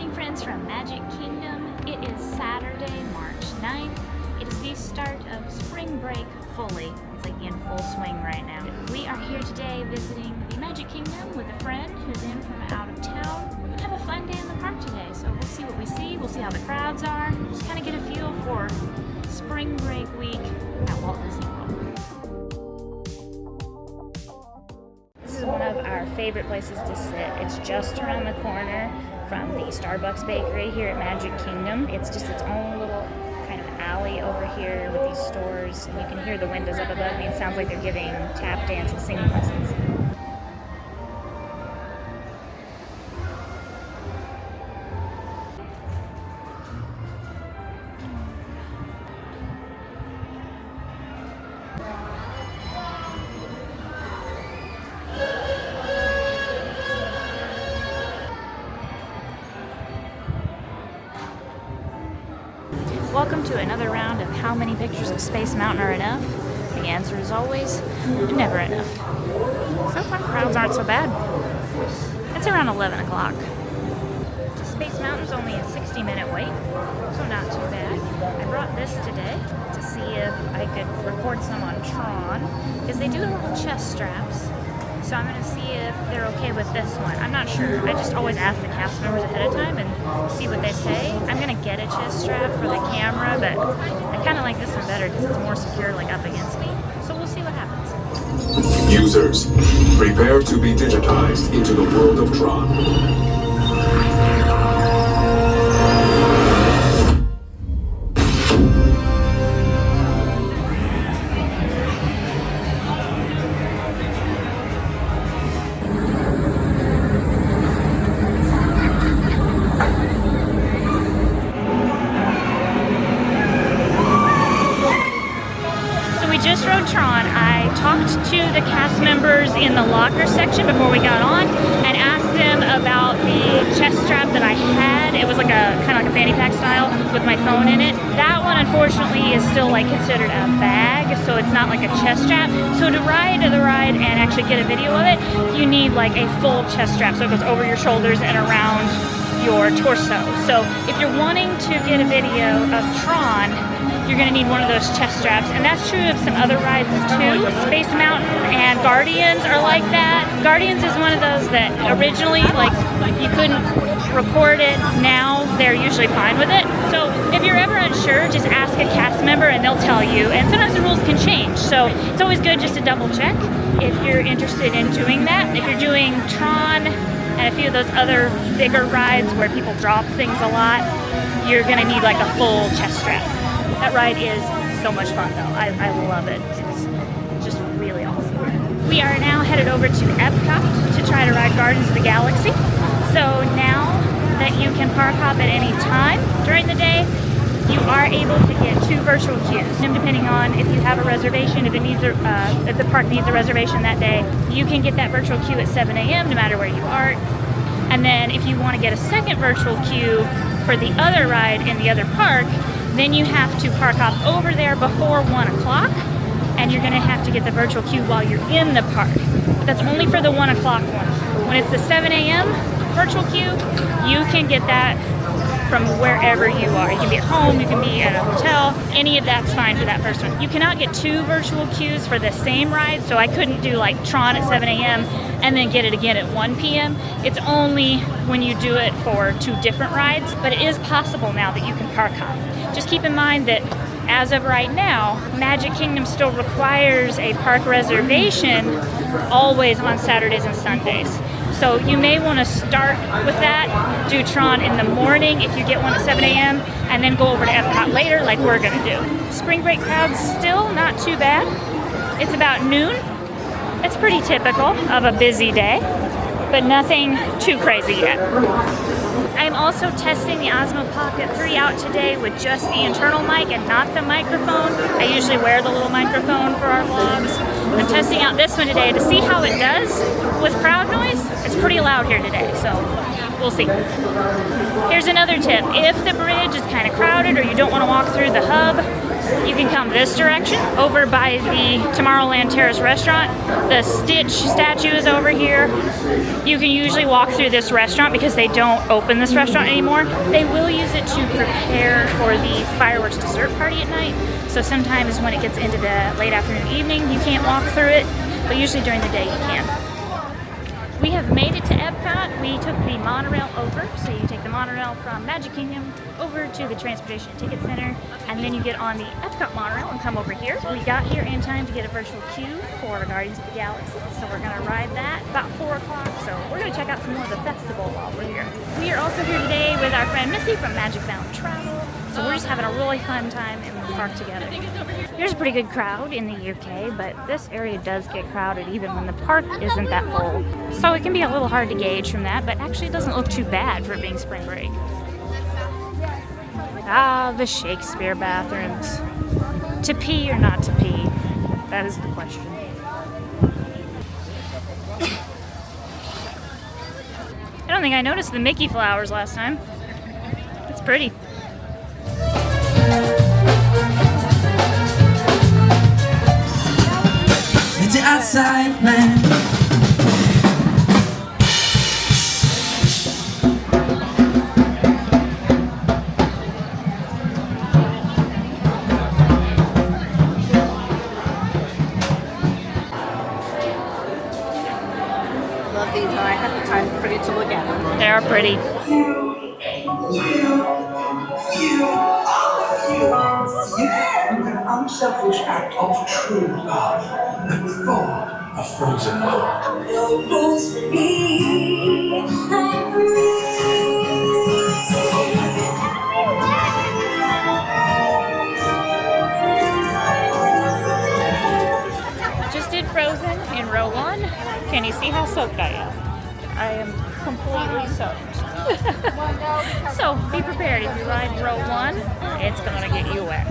morning, friends from Magic Kingdom. It is Saturday, March 9th. It is the start of spring break fully. It's like in full swing right now. We are here today visiting the Magic Kingdom with a friend who's in from out of town. We're gonna have a fun day in the park today, so we'll see what we see. We'll see how the crowds are. Just kind of get a feel for spring break week at Walt Disney World. This is one of our favorite places to sit. It's just around the corner from the Starbucks bakery here at Magic Kingdom. It's just its own little kind of alley over here with these stores, and you can hear the windows up above me. It sounds like they're giving tap dance and singing lessons. Welcome to another round of how many pictures of Space Mountain are enough? The answer is always never enough. So far crowds aren't so bad. It's around 11 o'clock. Space Mountain's only a 60-minute wait, so not too bad. I brought this today to see if I could record some on Tron, because they do little chest straps. So I'm going to see if they're okay with this one. I'm not sure. I just always ask the cast members ahead of time and see what they say. I'm going to get a chest strap for the camera, but I kind of like this one better because it's more secure, like up against me. So we'll see what happens. Users, prepare to be digitized into the world of Tron. Just rode Tron. I talked to the cast members in the locker section before we got on and asked them about the chest strap that I had. It was like a kind of like a fanny pack style with my phone in it. That one unfortunately is still like considered a bag, so it's not like a chest strap. So to ride the ride and actually get a video of it, you need like a full chest strap, so it goes over your shoulders and around your torso. So if you're wanting to get a video of Tron, you're going to need one of those chest straps, and that's true of some other rides too. Space Mountain and Guardians are like that. Guardians is one of those that originally, like, you couldn't record it. Now they're usually fine with it. So if you're ever unsure, just ask a cast member and they'll tell you. And sometimes the rules can change, so it's always good just to double check if you're interested in doing that. If you're doing Tron and a few of those other bigger rides where people drop things a lot, you're going to need like a full chest strap. That ride is so much fun though. I love it. It's just really awesome. We are now headed over to EPCOT to try to ride Guardians of the Galaxy. So now that you can park hop at any time during the day, you are able to get 2 virtual queues. And depending on if you have a reservation, if the park needs a reservation that day, you can get that virtual queue at 7 a.m. no matter where you are. And then if you want to get a second virtual queue for the other ride in the other park, then you have to park hop over there before 1 o'clock, and you're going to have to get the virtual queue while you're in the park. But that's only for the 1 o'clock one. When it's the 7 a.m. virtual queue, you can get that from wherever you are. You can be at home, you can be at a hotel, any of that's fine for that first one. You cannot get 2 virtual queues for the same ride, so I couldn't do like Tron at 7 a.m. and then get it again at 1 p.m. It's only when you do it for 2 different rides, but it is possible now that you can park hop. Just keep in mind that as of right now, Magic Kingdom still requires a park reservation always on Saturdays and Sundays. So you may want to start with that, do Tron in the morning if you get one at 7 a.m., and then go over to EPCOT later like we're going to do. Spring break crowds still not too bad. It's about noon. It's pretty typical of a busy day, but nothing too crazy yet. I'm also testing the Osmo Pocket 3 out today with just the internal mic and not the microphone. I usually wear the little microphone for our vlogs. I'm testing out this one today to see how it does with crowd noise. It's pretty loud here today, so we'll see. Here's another tip. If the bridge is kind of crowded or you don't want to walk through the hub, you can come this direction, over by the Tomorrowland Terrace restaurant. The Stitch statue is over here. You can usually walk through this restaurant because they don't open this restaurant anymore. They will use it to prepare for the fireworks dessert party at night. So sometimes when it gets into the late afternoon, evening, you can't walk through it, but usually during the day you can. We have made it to EPCOT. We took the monorail over, so you take the monorail from Magic Kingdom over to the Transportation and Ticket Center, and then you get on the EPCOT monorail and come over here. We got here in time to get a virtual queue for Guardians of the Galaxy, so we're gonna ride that about 4 o'clock, so we're gonna check out some more of the festival while we're here. We are also here today with our friend Missy from Magic Bound Travel, so we're just having a really fun time in the park together. There's a pretty good crowd in the UK, but this area does get crowded even when the park isn't that full. So it can be a little hard to gauge from that, but actually it doesn't look too bad for it being spring break. Ah, the Shakespeare bathrooms. To pee or not to pee? That is the question. I don't think I noticed the Mickey flowers last time. It's pretty. It's the outside man. Love these, and I have the time for you to look at them. They are pretty. With an unselfish act of true love and thaw a frozen heart. Just did Frozen in row 1. Can you see how soaked I am? I am completely soaked. So be prepared. If you ride row 1, it's gonna get you wet.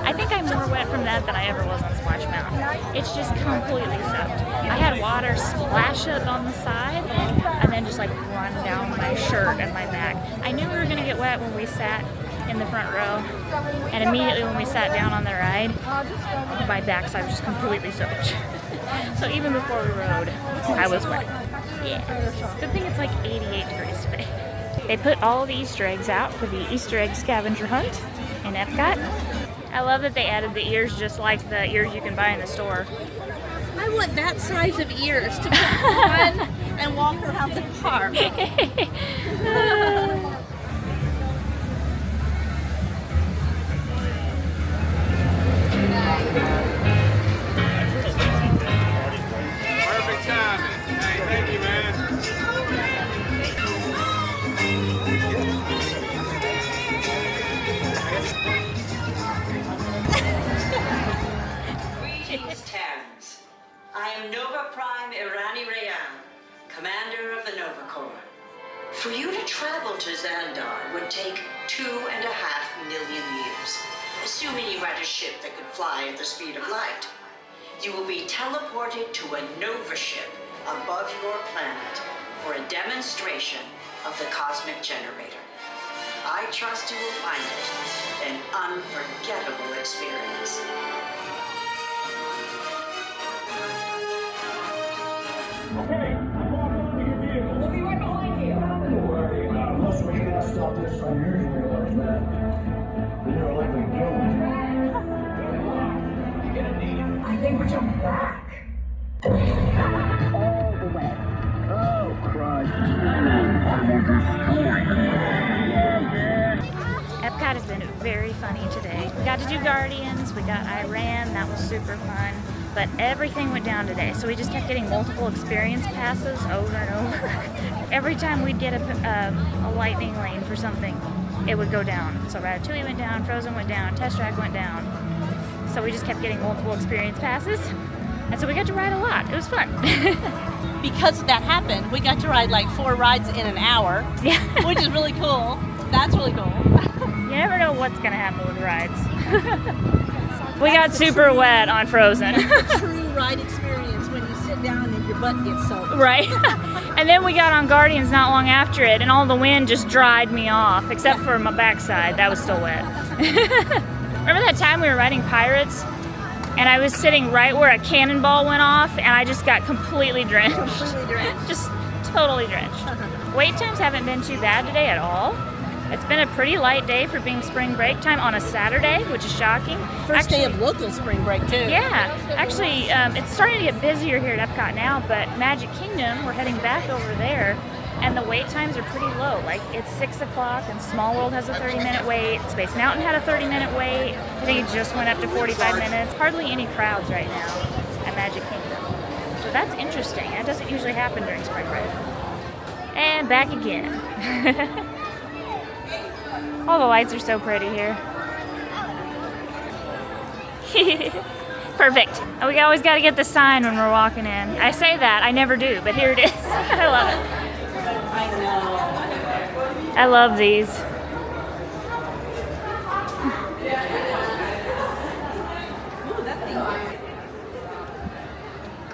I think I'm more wet from that than I ever was on Splash Mountain. It's just completely soaked. I had water splash up on the side and then just like run down my shirt and my back. I knew we were gonna get wet when we sat in the front row, and immediately when we sat down on the ride, my backside was just completely soaked. So even before we rode, I was wet. Yeah. Good thing it's like 88 degrees today. They put all the Easter eggs out for the Easter egg scavenger hunt in EPCOT. I love that they added the ears just like the ears you can buy in the store. I want that size of ears to run and walk around the park. Perfect timing. Hey, thank you, man. Greetings, Terrans. I am Nova Prime Irani Rayan, commander of the Nova Corps. For you to travel to Xandar would take 2.5 million years, assuming you had a ship that could fly at the speed of light. You will be teleported to a Nova ship above your planet for a demonstration of the cosmic generator. I trust you will find it an unforgettable experience. Okay, we'll be right behind you. Don't worry about it. Plus, we can't stop this from usually like that. You're likely killed. You're gonna need it. I think we're jumping back. All the way. Oh, Christ. EPCOT has been very funny today. We got to do Guardians, we got Iran, that was super fun. But everything went down today, so we just kept getting multiple experience passes over and over. Every time we'd get a lightning lane for something, it would go down. So Ratatouille went down, Frozen went down, Test Track went down. So we just kept getting multiple experience passes. And so we got to ride a lot. It was fun. Because that happened, we got to ride like 4 rides in an hour, Yeah. which is really cool. That's really cool. You never know what's gonna happen with rides. We got super wet on Frozen. True ride experience when you sit down and your butt gets soaked. Right. And then we got on Guardians not long after it, and all the wind just dried me off, except for my backside. That was still wet. Remember that time we were riding Pirates and I was sitting right where a cannonball went off and I just got completely drenched. Just totally drenched. Wait times haven't been too bad today at all. It's been a pretty light day for being spring break time on a Saturday, which is shocking. First day of local spring break too. Yeah, actually, it's starting to get busier here at EPCOT now, but Magic Kingdom, we're heading back over there, and the wait times are pretty low. Like, it's 6 o'clock, and Small World has a 30-minute wait. Space Mountain had a 30-minute wait. I think it just went up to 45 minutes. Hardly any crowds right now at Magic Kingdom. So that's interesting. That doesn't usually happen during spring break. And back again. All the lights are so pretty here. Perfect. And we always got to get the sign when we're walking in. I say that, I never do, but here it is. I love it. I love these.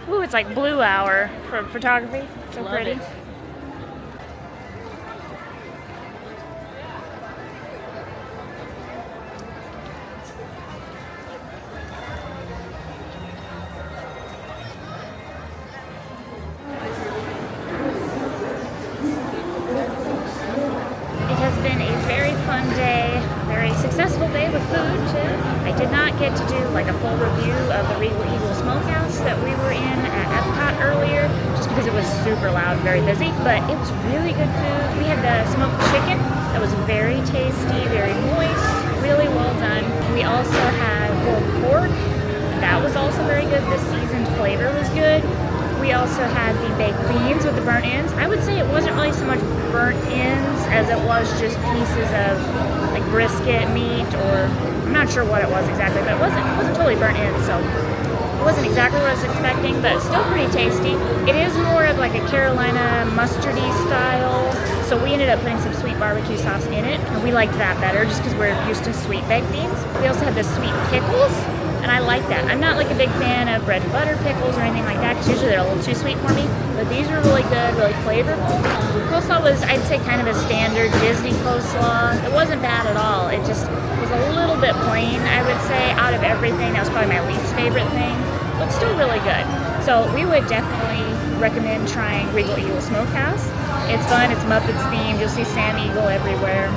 Ooh, it's like blue hour for photography. So Love pretty. it. It has been a very fun day, very successful day with food too. I did not get to do like a full review of the Regal Smokehouse that we were in at EPCOT earlier, just because it was super loud, very busy, but it was really good food. We had the smoked chicken that was very tasty, very moist, really well done. We also had pulled pork. That was also very good. The seasoned flavor was good. We also had the baked beans with the burnt ends. I would say it wasn't really so much burnt ends as it was just pieces of like brisket meat, or I'm not sure what it was exactly, but it wasn't totally burnt ends, so it wasn't exactly what I was expecting, but still pretty tasty. It is more of like a Carolina mustardy style, so we ended up putting some sweet barbecue sauce in it, and we liked that better just because we're used to sweet baked beans. We also had the sweet pickles, and I like that. I'm not like a big fan of bread and butter pickles or anything like that, because usually they're a little too sweet for me, but these were really good, really flavorful. Coleslaw was, I'd say, kind of a standard Disney coleslaw. It wasn't bad at all. It just was a little bit plain, I would say. Out of everything, that was probably my least favorite thing, but still really good. So we would definitely recommend trying Regal Smokehouse. It's fun, it's Muppets themed, you'll see Sam Eagle everywhere.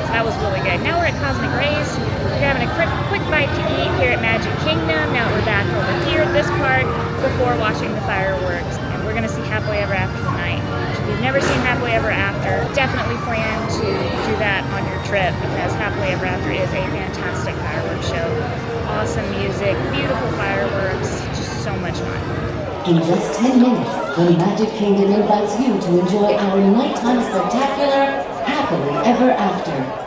That was really good. Now we're at Cosmic Rays. We're having a quick bite to eat here at Magic Kingdom. Now we're back over here at this park before watching the fireworks. And we're gonna see Happily Ever After tonight. If you've never seen Happily Ever After, definitely plan to do that on your trip, because Happily Ever After is a fantastic fireworks show. Awesome music, beautiful fireworks, just so much fun. In just 10 minutes, the Magic Kingdom invites you to enjoy our nighttime spectacular Happily Ever After.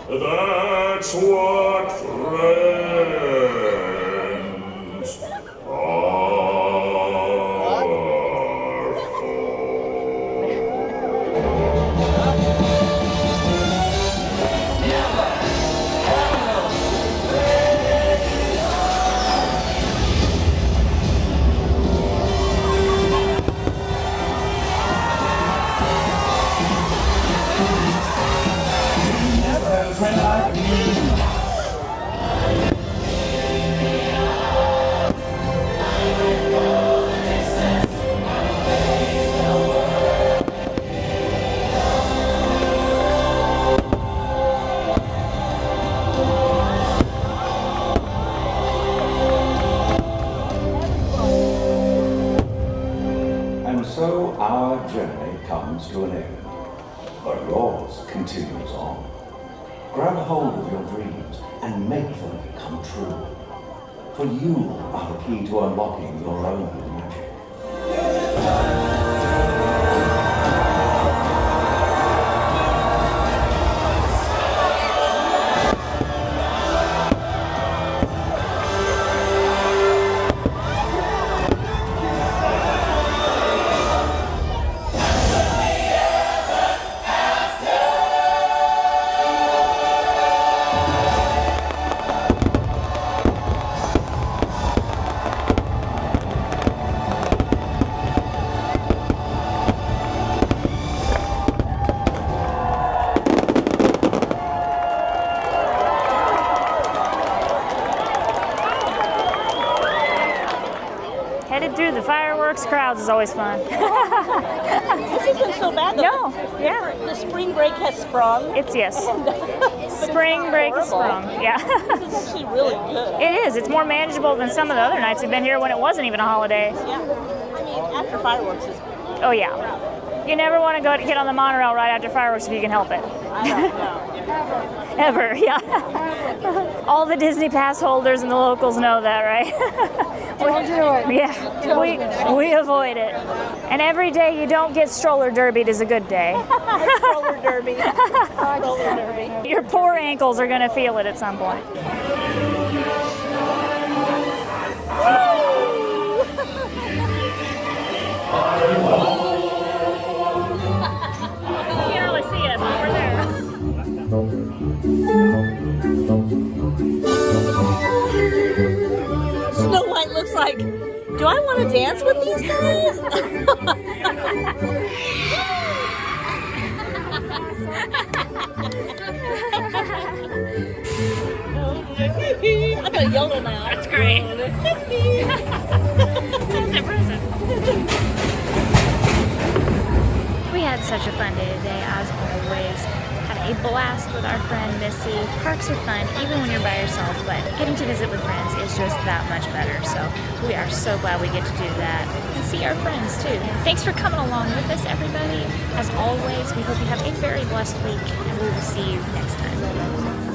That's what friends are for. journey comes to an end, but yours continues on. Grab hold of your dreams and make them come true. For you are the key to unlocking your own magic. Headed through the fireworks crowds is always fun. This isn't so bad though. No, yeah. The spring break has sprung. It's yes. Spring break is sprung. Yeah. This is actually really good. It is. It's more manageable than some of the other nights we've been here when it wasn't even a holiday. Yeah. I mean, after fireworks is Oh yeah. You never want to get on the monorail right after fireworks if you can help it. I don't know. Ever, yeah. All the Disney pass holders and the locals know that, right? Don't do it. Yeah, we avoid it. And every day you don't get stroller derbied is a good day. Roller derby. Roller derby. Your poor ankles are going to feel it at some point. You can't really see us, but we're there. Snow White looks like, do I want to dance with these guys? I'm gonna yodel now. That's great. That's impressive. We had such a fun day today, as always. Had a blast with our friend Missy. Parks are fun, even when you're by yourself, but getting to visit with friends is just that much better. So we are so glad we get to do that and see our friends too. Thanks for coming along with us, everybody. As always, we hope you have a very blessed week, and we will see you next time.